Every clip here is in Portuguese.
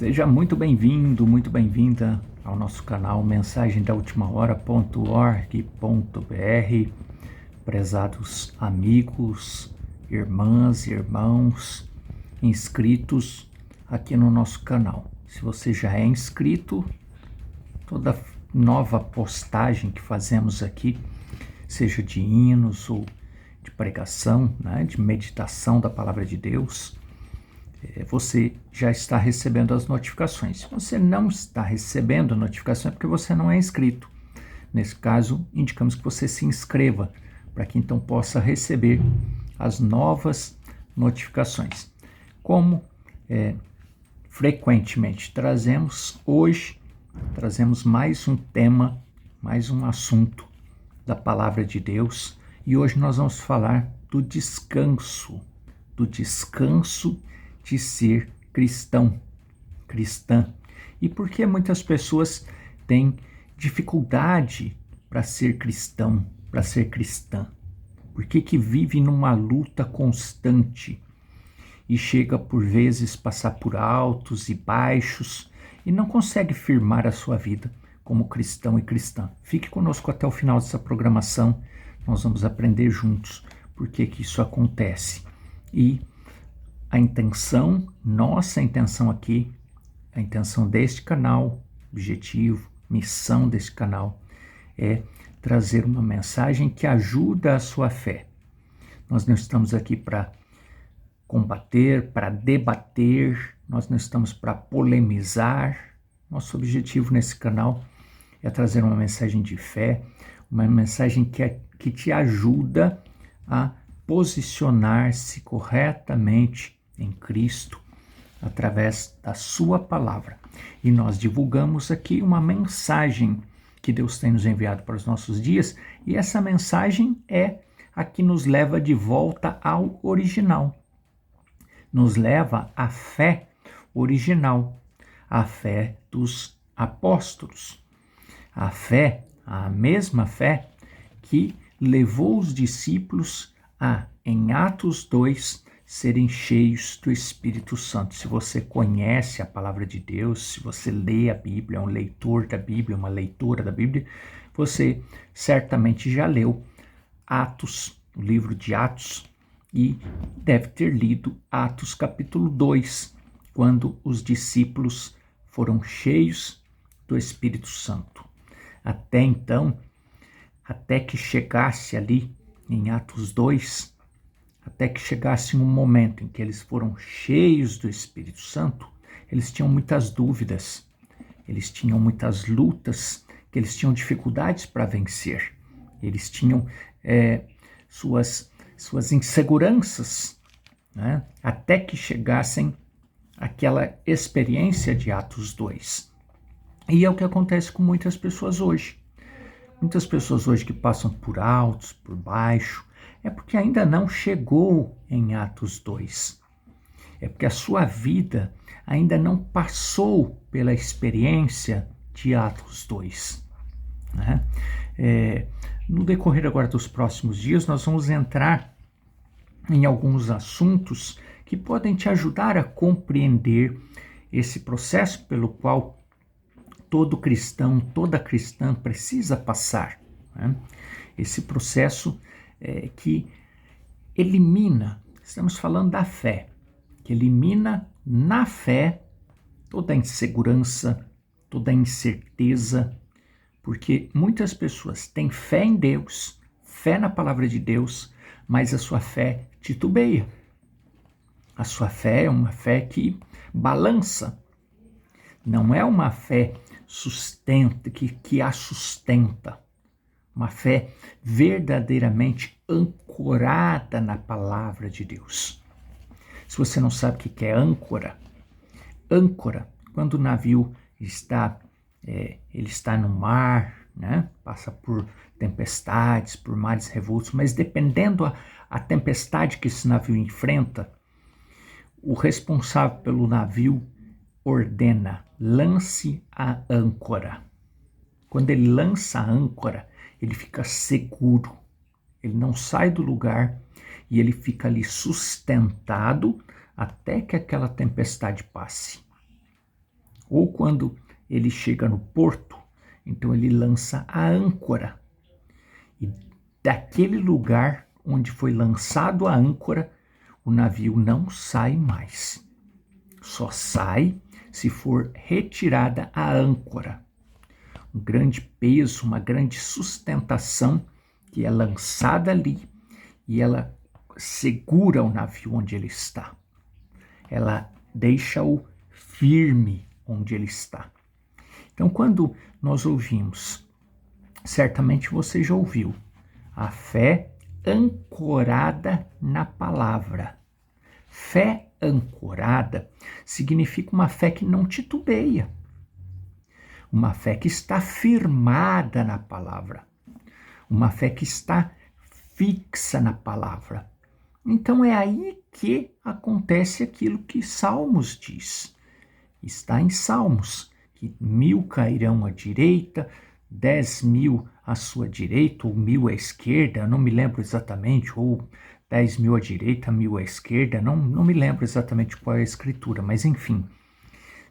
Seja muito bem-vindo, muito bem-vinda ao nosso canal Mensagem da Última Hora.org.br. Prezados amigos, irmãs, irmãos, inscritos aqui no nosso canal. Se você já é inscrito, toda nova postagem que fazemos aqui, seja de hinos ou de pregação, de meditação da Palavra de Deus, você já está recebendo as notificações. Se você não está recebendo a notificação, é porque você não é inscrito. Nesse caso, indicamos que você se inscreva, para que então possa receber as novas notificações. Como frequentemente hoje trazemos mais um tema, mais um assunto da Palavra de Deus, e hoje nós vamos falar do descanso de ser cristão, cristã. E por que muitas pessoas têm dificuldade para ser cristão, para ser cristã? Por que vive numa luta constante e chega por vezes passar por altos e baixos e não consegue firmar a sua vida como cristão e cristã? Fique conosco até o final dessa programação, nós vamos aprender juntos por que isso acontece. E a intenção, nossa intenção aqui, a intenção deste canal, objetivo, missão deste canal, é trazer uma mensagem que ajuda a sua fé. Nós não estamos aqui para combater, para debater, nós não estamos para polemizar. Nosso objetivo nesse canal é trazer uma mensagem de fé, uma mensagem que te ajuda a posicionar-se corretamente em Cristo, através da sua palavra. E nós divulgamos aqui uma mensagem que Deus tem nos enviado para os nossos dias, e essa mensagem é a que nos leva de volta ao original. Nos leva à fé original, à fé dos apóstolos. A mesma fé que levou os discípulos em Atos 2, serem cheios do Espírito Santo. Se você conhece a palavra de Deus, se você lê a Bíblia, é um leitor da Bíblia, uma leitora da Bíblia, você certamente já leu Atos, o livro de Atos, e deve ter lido Atos capítulo 2, quando os discípulos foram cheios do Espírito Santo. Até então, até que chegasse ali em Atos 2, até que chegasse um momento em que eles foram cheios do Espírito Santo, eles tinham muitas dúvidas, eles tinham muitas lutas, que eles tinham dificuldades para vencer, eles tinham suas inseguranças, até que chegassem àquela experiência de Atos 2. E é o que acontece com muitas pessoas hoje. Muitas pessoas hoje que passam por altos, por baixo, é porque ainda não chegou em Atos 2. É porque a sua vida ainda não passou pela experiência de Atos 2. No decorrer agora dos próximos dias, nós vamos entrar em alguns assuntos que podem te ajudar a compreender esse processo pelo qual todo cristão, toda cristã precisa passar. Esse processo que elimina, estamos falando da fé, que elimina na fé toda a insegurança, toda a incerteza, porque muitas pessoas têm fé em Deus, fé na palavra de Deus, mas a sua fé titubeia. A sua fé é uma fé que balança, não é uma fé que a sustenta. Uma fé verdadeiramente ancorada na palavra de Deus. Se você não sabe o que é âncora, quando o navio está no mar, passa por tempestades, por mares revoltos, mas dependendo a tempestade que esse navio enfrenta, o responsável pelo navio ordena: lance a âncora. Quando ele lança a âncora, ele fica seguro, ele não sai do lugar e ele fica ali sustentado até que aquela tempestade passe. Ou quando ele chega no porto, então ele lança a âncora. E daquele lugar onde foi lançado a âncora, o navio não sai mais. Só sai se for retirada a âncora. Um grande peso, uma grande sustentação que é lançada ali e ela segura o navio onde ele está. Ela deixa-o firme onde ele está. Então, quando nós ouvimos, certamente você já ouviu, a fé ancorada na palavra. Fé ancorada significa uma fé que não titubeia, uma fé que está firmada na palavra, uma fé que está fixa na palavra. Então é aí que acontece aquilo que Salmos diz. Está em Salmos, que 1000 cairão à direita, 10.000 à sua direita, ou 1000 à esquerda, não me lembro exatamente, ou 10.000 à direita, 1000 à esquerda, não me lembro exatamente qual é a escritura, mas enfim,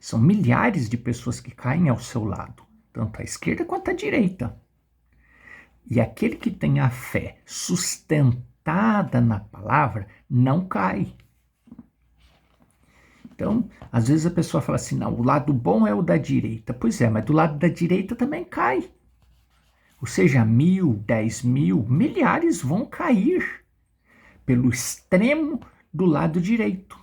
são milhares de pessoas que caem ao seu lado, tanto à esquerda quanto à direita. E aquele que tem a fé sustentada na palavra não cai. Então, às vezes a pessoa fala assim, não, o lado bom é o da direita. Pois é, mas do lado da direita também cai. Ou seja, 1000, 10.000, milhares vão cair pelo extremo do lado direito.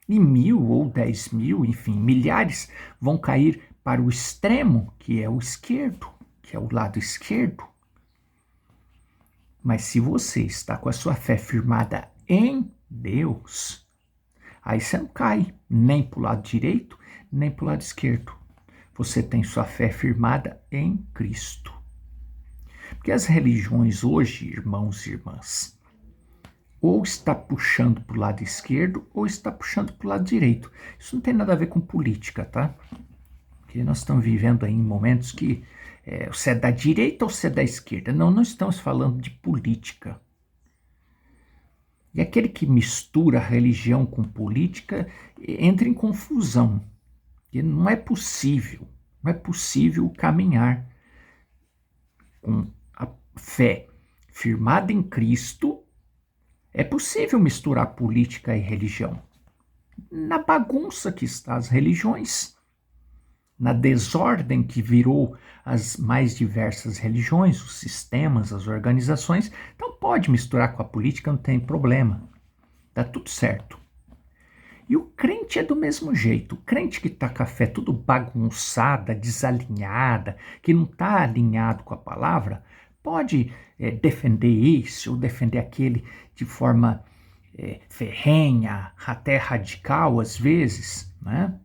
E 1000 ou 10.000, enfim, milhares vão cair para o extremo, que é o esquerdo, que é o lado esquerdo. Mas se você está com a sua fé firmada em Deus, aí você não cai nem para o lado direito, nem para o lado esquerdo. Você tem sua fé firmada em Cristo. Porque as religiões hoje, irmãos e irmãs, ou está puxando para o lado esquerdo, ou está puxando para o lado direito. Isso não tem nada a ver com política, tá? Porque nós estamos vivendo aí em momentos que você é da direita ou você é da esquerda. Não estamos falando de política. E aquele que mistura religião com política entra em confusão. E não é possível caminhar com a fé firmada em Cristo. É possível misturar política e religião. Na bagunça que estão as religiões, na desordem que virou as mais diversas religiões, os sistemas, as organizações, então pode misturar com a política, não tem problema. Tá tudo certo. E o crente é do mesmo jeito. O crente que está com a fé tudo bagunçada, desalinhada, que não está alinhado com a palavra, pode defender esse ou defender aquele de forma ferrenha, até radical às vezes, né?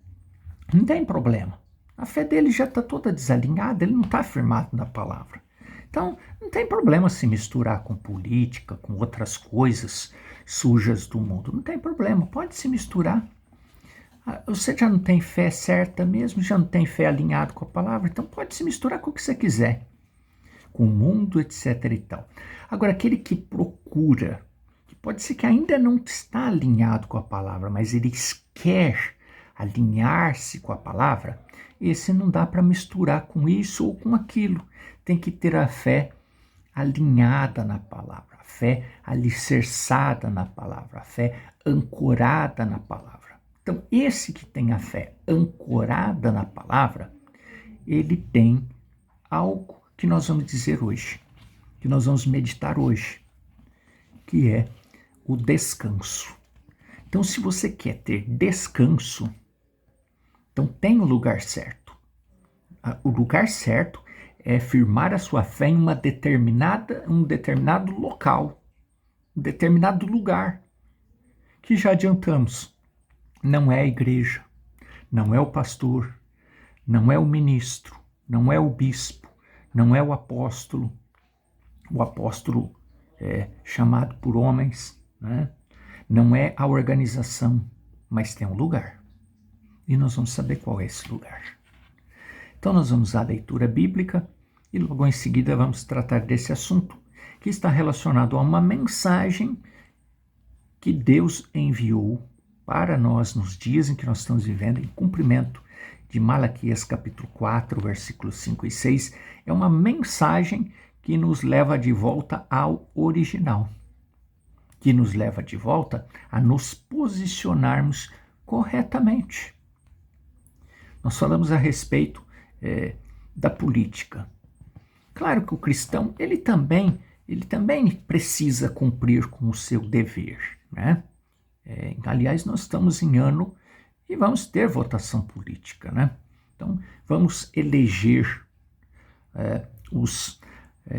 Não tem problema. A fé dele já está toda desalinhada, ele não está firmado na palavra. Então, não tem problema se misturar com política, com outras coisas sujas do mundo. Não tem problema, pode se misturar. Você já não tem fé certa mesmo, já não tem fé alinhado com a palavra, então pode se misturar com o que você quiser. Com o mundo, etc. e tal. Agora, aquele que procura, que pode ser que ainda não está alinhado com a palavra, mas ele quer alinhar-se com a palavra, esse não dá para misturar com isso ou com aquilo. Tem que ter a fé alinhada na palavra, a fé alicerçada na palavra, a fé ancorada na palavra. Então, esse que tem a fé ancorada na palavra, ele tem algo que nós vamos dizer hoje, que nós vamos meditar hoje, que é o descanso. Então, se você quer ter descanso, então tem o lugar certo. O lugar certo é firmar a sua fé em um determinado local, um determinado lugar, que já adiantamos. Não é a igreja, não é o pastor, não é o ministro, não é o bispo, não é o apóstolo chamado por homens, né? Não é a organização, mas tem um lugar. E nós vamos saber qual é esse lugar. Então nós vamos à leitura bíblica e logo em seguida vamos tratar desse assunto, que está relacionado a uma mensagem que Deus enviou para nós nos dias em que nós estamos vivendo, em cumprimento de Malaquias capítulo 4, versículos 5 e 6, é uma mensagem que nos leva de volta ao original, que nos leva de volta a nos posicionarmos corretamente. Nós falamos a respeito da política. Claro que o cristão, ele também precisa cumprir com o seu dever, né? Aliás, nós estamos em ano e vamos ter votação política, né? Então, vamos eleger os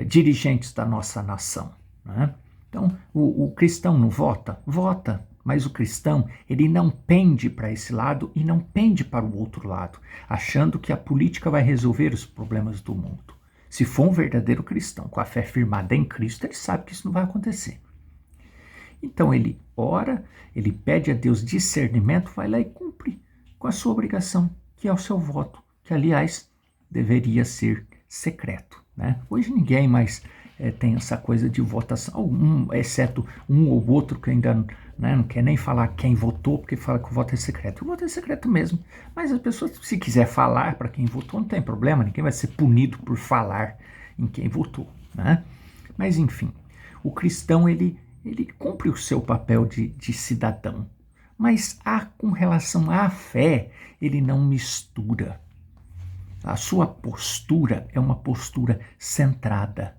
dirigentes da nossa nação, né? Então, o cristão não vota? Vota, mas o cristão, ele não pende para esse lado e não pende para o outro lado, achando que a política vai resolver os problemas do mundo. Se for um verdadeiro cristão, com a fé firmada em Cristo, ele sabe que isso não vai acontecer. Então ele ora, ele pede a Deus discernimento, vai lá e cumpre com a sua obrigação, que é o seu voto, que aliás deveria ser secreto, né? Hoje ninguém mais tem essa coisa de votação, exceto um ou outro que ainda não quer nem falar quem votou, porque fala que o voto é secreto. O voto é secreto mesmo, mas as pessoas, se quiser falar para quem votou, não tem problema, ninguém vai ser punido por falar em quem votou, né? Mas enfim, o cristão, ele cumpre o seu papel de cidadão, mas com relação à fé, ele não mistura. A sua postura é uma postura centrada.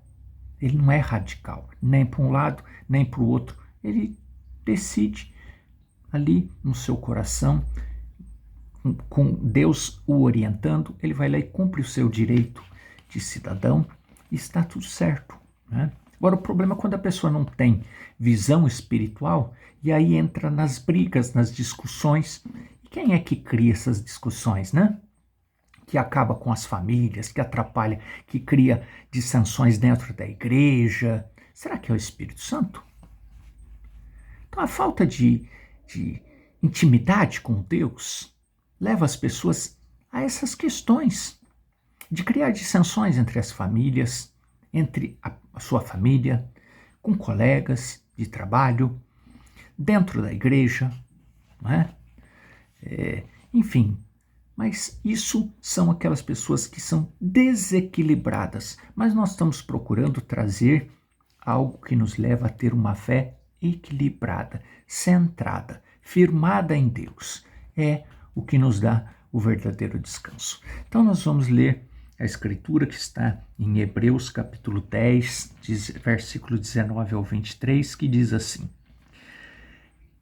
Ele não é radical, nem para um lado, nem para o outro. Ele decide ali no seu coração, com Deus o orientando, ele vai lá e cumpre o seu direito de cidadão e está tudo certo, né? Agora, o problema é quando a pessoa não tem visão espiritual e aí entra nas brigas, nas discussões. E quem é que cria essas discussões, né? Que acaba com as famílias, que atrapalha, que cria dissensões dentro da igreja. Será que é o Espírito Santo? Então, a falta de intimidade com Deus leva as pessoas a essas questões de criar dissensões entre as famílias, entre a sua família, com colegas de trabalho, dentro da igreja, não é? Enfim, mas isso são aquelas pessoas que são desequilibradas, mas nós estamos procurando trazer algo que nos leva a ter uma fé equilibrada, centrada, firmada em Deus. É o que nos dá o verdadeiro descanso. Então nós vamos ler a escritura que está em Hebreus capítulo 10, versículo 19 ao 23, que diz assim: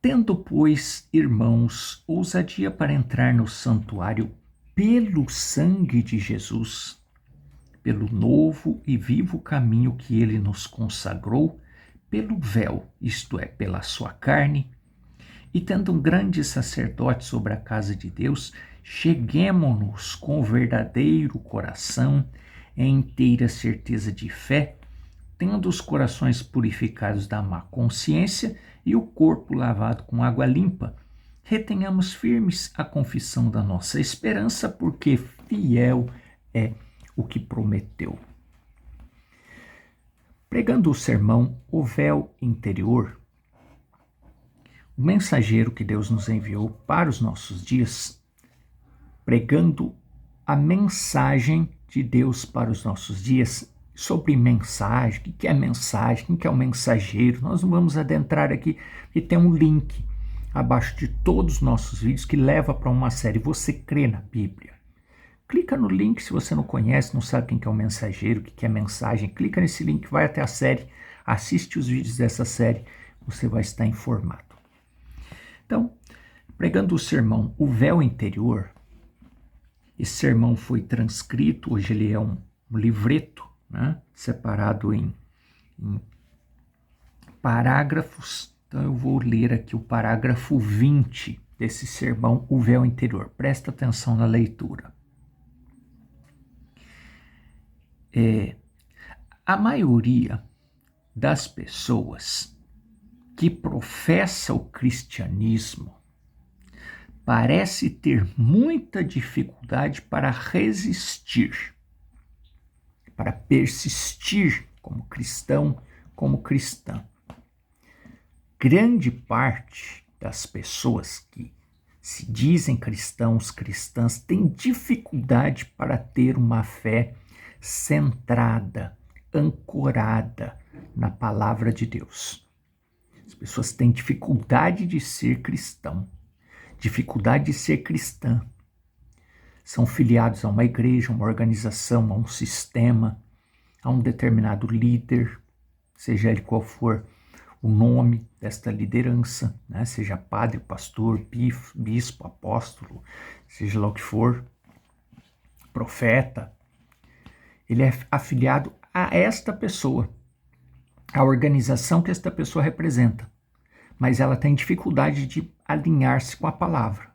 Tendo, pois, irmãos, ousadia para entrar no santuário pelo sangue de Jesus, pelo novo e vivo caminho que ele nos consagrou, pelo véu, isto é, pela sua carne, e tendo um grande sacerdote sobre a casa de Deus, cheguemo-nos com o verdadeiro coração, em inteira certeza de fé, tendo os corações purificados da má consciência e o corpo lavado com água limpa. Retenhamos firmes a confissão da nossa esperança, porque fiel é o que prometeu. Pregando o sermão, o véu interior, o mensageiro que Deus nos enviou para os nossos dias, pregando a mensagem de Deus para os nossos dias, sobre mensagem, o que é mensagem, quem que é o mensageiro, nós não vamos adentrar aqui, porque tem um link abaixo de todos os nossos vídeos que leva para uma série, Você Crê na Bíblia. Clica no link se você não conhece, não sabe quem que é o mensageiro, o que é mensagem, clica nesse link, vai até a série, assiste os vídeos dessa série, você vai estar informado. Então, pregando o sermão O Véu Interior, esse sermão foi transcrito, hoje ele é um livreto, né, separado em parágrafos. Então eu vou ler aqui o parágrafo 20 desse sermão, O Véu Interior. Presta atenção na leitura. A maioria das pessoas que professa o cristianismo parece ter muita dificuldade para resistir, para persistir como cristão, como cristã. Grande parte das pessoas que se dizem cristãos, cristãs, têm dificuldade para ter uma fé centrada, ancorada na palavra de Deus. As pessoas têm dificuldade de ser cristão, dificuldade de ser cristã. São filiados a uma igreja, a uma organização, a um sistema, a um determinado líder, seja ele qual for o nome desta liderança, né? Seja padre, pastor, bispo, apóstolo, seja lá o que for, profeta. Ele é afiliado a esta pessoa, a organização que esta pessoa representa, mas ela tem dificuldade de alinhar-se com a palavra.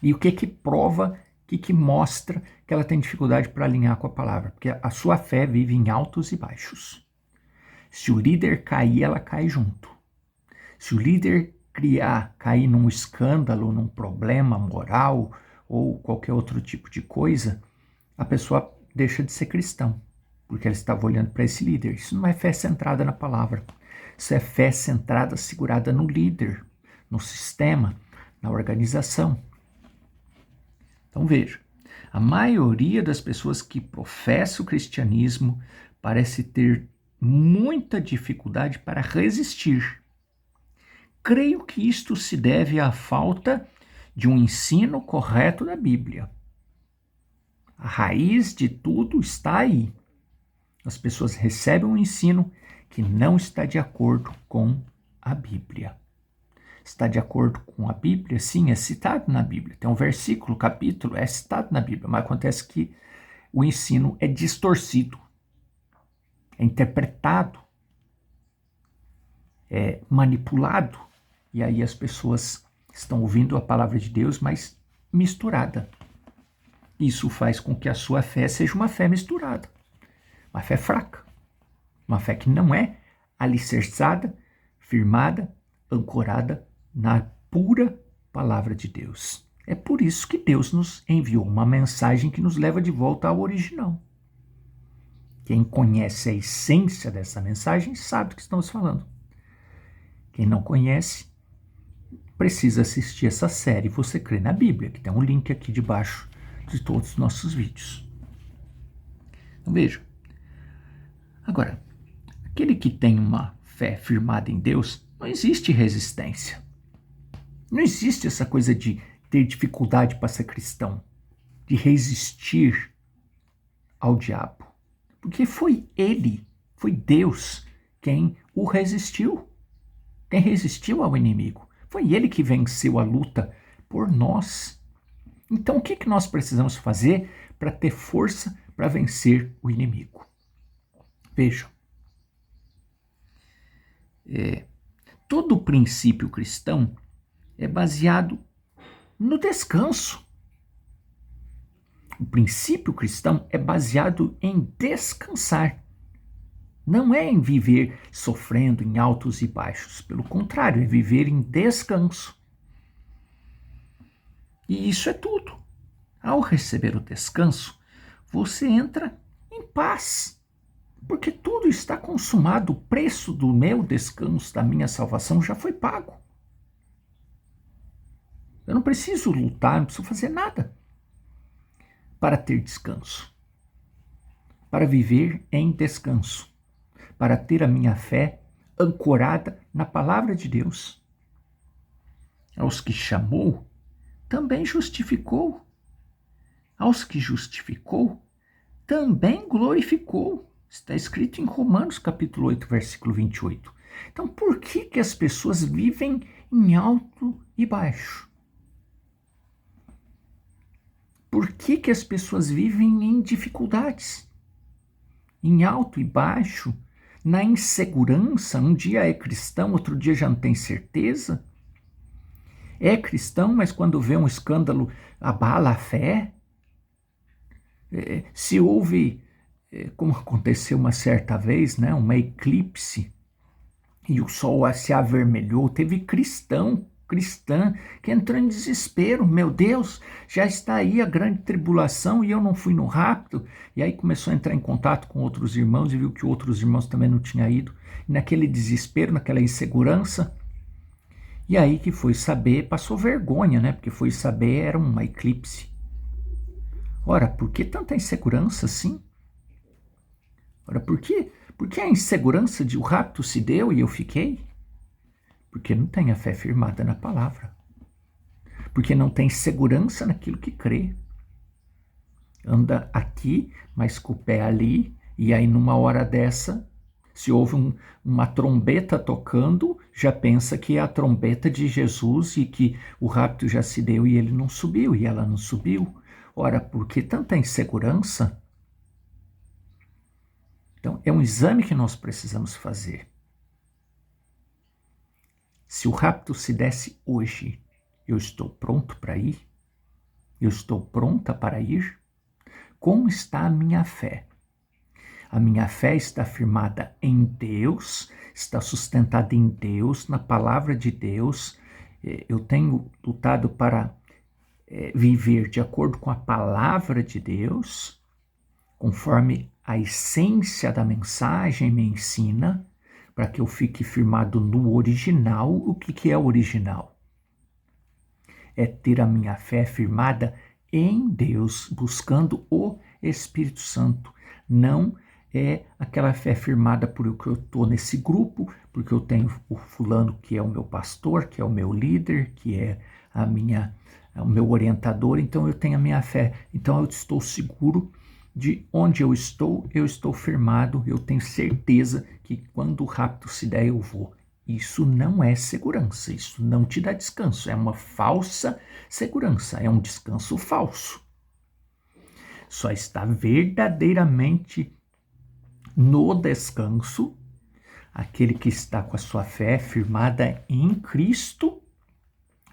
E o que prova, o que mostra que ela tem dificuldade para alinhar com a palavra? Porque a sua fé vive em altos e baixos. Se o líder cair, ela cai junto. Se o líder cair num escândalo, num problema moral ou qualquer outro tipo de coisa, a pessoa deixa de ser cristão, porque ela estava olhando para esse líder. Isso não é fé centrada na palavra. Isso é fé centrada, segurada no líder, no sistema, na organização. Então veja, a maioria das pessoas que professam o cristianismo parece ter muita dificuldade para resistir. Creio que isto se deve à falta de um ensino correto da Bíblia. A raiz de tudo está aí. As pessoas recebem um ensino que não está de acordo com a Bíblia. Está de acordo com a Bíblia? Sim, é citado na Bíblia. Tem um versículo, capítulo, é citado na Bíblia, mas acontece que o ensino é distorcido, é interpretado, é manipulado, e aí as pessoas estão ouvindo a palavra de Deus, mas misturada. Isso faz com que a sua fé seja uma fé misturada, uma fé fraca, uma fé que não é alicerçada, firmada, ancorada na pura palavra de Deus. É por isso que Deus nos enviou uma mensagem que nos leva de volta ao original. Quem conhece a essência dessa mensagem sabe do que estamos falando. Quem não conhece, precisa assistir essa série Você Crê na Bíblia, que tem um link aqui debaixo de todos os nossos vídeos. Então veja. Agora, aquele que tem uma fé firmada em Deus, não existe resistência. Não existe essa coisa de ter dificuldade para ser cristão, de resistir ao diabo. Porque foi ele, foi Deus quem o resistiu. Quem resistiu ao inimigo. Foi ele que venceu a luta por nós. Então o que nós precisamos fazer para ter força para vencer o inimigo? Vejam. Todo princípio cristão é baseado no descanso. O princípio cristão é baseado em descansar. Não é em viver sofrendo em altos e baixos. Pelo contrário, é viver em descanso. E isso é tudo. Ao receber o descanso, você entra em paz. Porque tudo está consumado. O preço do meu descanso, da minha salvação, já foi pago. Eu não preciso lutar, não preciso fazer nada para ter descanso. Para viver em descanso. Para ter a minha fé ancorada na palavra de Deus. Aos que chamou, também justificou. Aos que justificou, também glorificou. Está escrito em Romanos capítulo 8, versículo 28. Então, por que as pessoas vivem em alto e baixo? Por que as pessoas vivem em dificuldades? Em alto e baixo, na insegurança, um dia é cristão, outro dia já não tem certeza. É cristão, mas quando vê um escândalo, abala a fé. Se houve, como aconteceu uma certa vez, né, uma eclipse, e o sol se avermelhou, teve cristã, que entrou em desespero. Meu Deus, já está aí a grande tribulação e eu não fui no rapto. E aí começou a entrar em contato com outros irmãos e viu que outros irmãos também não tinham ido. E naquele desespero, naquela insegurança, E aí que foi saber, passou vergonha, né? Porque foi saber, era uma eclipse. Ora, por que tanta insegurança assim? Ora, por que a insegurança de o rapto se deu e eu fiquei? Porque não tem a fé firmada na palavra. Porque não tem segurança naquilo que crê. Anda aqui, mas com o pé ali, e aí numa hora dessa, se houve uma trombeta tocando, já pensa que é a trombeta de Jesus e que o rapto já se deu e ele não subiu, e ela não subiu. Ora, por que tanta insegurança? Então, é um exame que nós precisamos fazer. Se o rapto se desse hoje, eu estou pronto para ir? Eu estou pronta para ir? Como está a minha fé? A minha fé está firmada em Deus, está sustentada em Deus, na palavra de Deus. Eu tenho lutado para viver de acordo com a palavra de Deus, conforme a essência da mensagem me ensina, para que eu fique firmado no original. O que é o original? É ter a minha fé firmada em Deus, buscando o Espírito Santo. Não é aquela fé firmada porque eu estou nesse grupo, porque eu tenho o fulano que é o meu pastor, que é o meu líder, que é o meu orientador, então eu tenho a minha fé. Então eu estou seguro de onde eu estou firmado, eu tenho certeza que quando o rapto se der eu vou. Isso não é segurança, isso não te dá descanso, é uma falsa segurança, é um descanso falso. Só está verdadeiramente no descanso aquele que está com a sua fé firmada em Cristo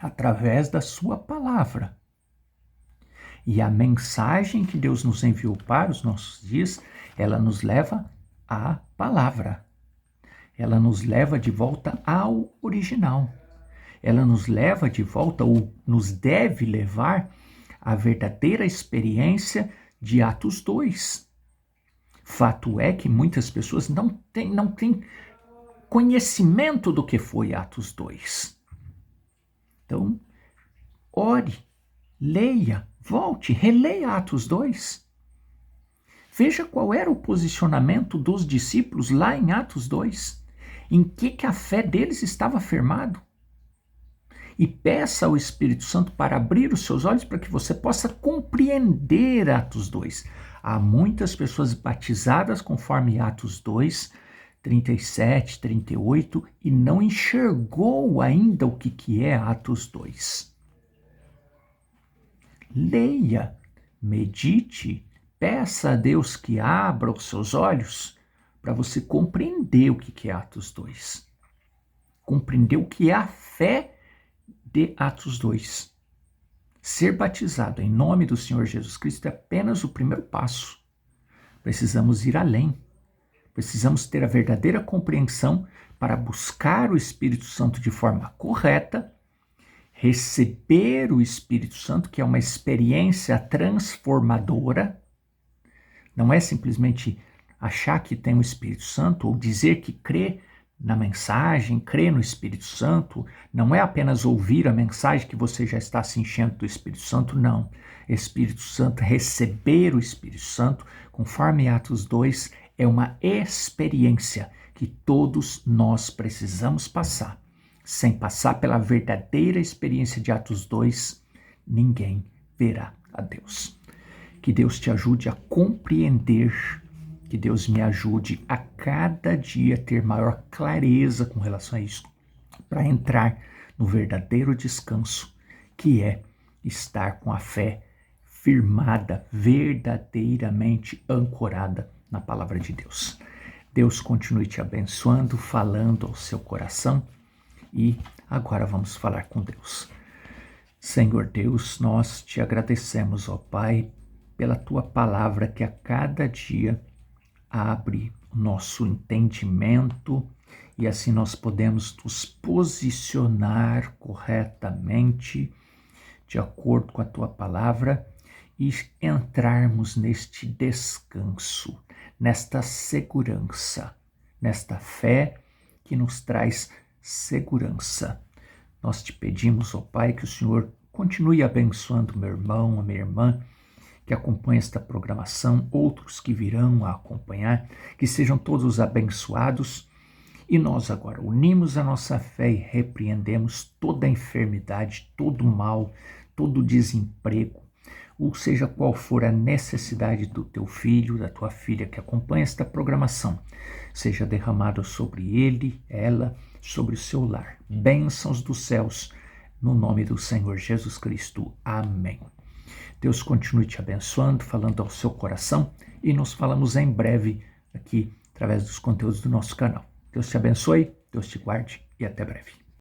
através da sua palavra. E a mensagem que Deus nos enviou para os nossos dias, ela nos leva à palavra. Ela nos leva de volta ao original. Ela nos leva de volta, ou nos deve levar, à verdadeira experiência de Atos 2. Fato é que muitas pessoas não têm conhecimento do que foi Atos 2. Então, ore, leia, volte, releia Atos 2. Veja qual era o posicionamento dos discípulos lá em Atos 2. Em que a fé deles estava firmado. E peça ao Espírito Santo para abrir os seus olhos para que você possa compreender Atos 2. Há muitas pessoas batizadas conforme Atos 2, 37, 38, e não enxergou ainda o que é Atos 2. Leia, medite, peça a Deus que abra os seus olhos para você compreender o que é Atos 2. Compreender o que é a fé de Atos 2. Ser batizado em nome do Senhor Jesus Cristo é apenas o primeiro passo. Precisamos ir além. Precisamos ter a verdadeira compreensão para buscar o Espírito Santo de forma correta, receber o Espírito Santo, que é uma experiência transformadora. Não é simplesmente achar que tem o Espírito Santo ou dizer que crê na mensagem, crê no Espírito Santo. Não é apenas ouvir a mensagem que você já está se enchendo do Espírito Santo, não. Espírito Santo, receber o Espírito Santo, conforme Atos 2, é uma experiência que todos nós precisamos passar. Sem passar pela verdadeira experiência de Atos 2, ninguém verá a Deus. Que Deus te ajude a compreender, que Deus me ajude a cada dia ter maior clareza com relação a isso, para entrar no verdadeiro descanso, que é estar com a fé firmada, verdadeiramente ancorada na palavra de Deus. Deus continue te abençoando, falando ao seu coração, e agora vamos falar com Deus. Senhor Deus, nós te agradecemos, ó Pai, pela tua palavra que a cada dia abre o nosso entendimento e assim nós podemos nos posicionar corretamente de acordo com a tua palavra e entrarmos neste descanso, nesta segurança, nesta fé que nos traz segurança. Nós te pedimos, ó Pai, que o Senhor continue abençoando meu irmão, a minha irmã, que acompanha esta programação, outros que virão a acompanhar, que sejam todos abençoados. E nós agora unimos a nossa fé e repreendemos toda enfermidade, todo mal, todo desemprego, ou seja qual for a necessidade do teu filho, da tua filha que acompanha esta programação, seja derramado sobre ele, ela, sobre o seu lar. Bênçãos dos céus, no nome do Senhor Jesus Cristo. Amém. Deus continue te abençoando, falando ao seu coração, e nos falamos em breve aqui, através dos conteúdos do nosso canal. Deus te abençoe, Deus te guarde e até breve.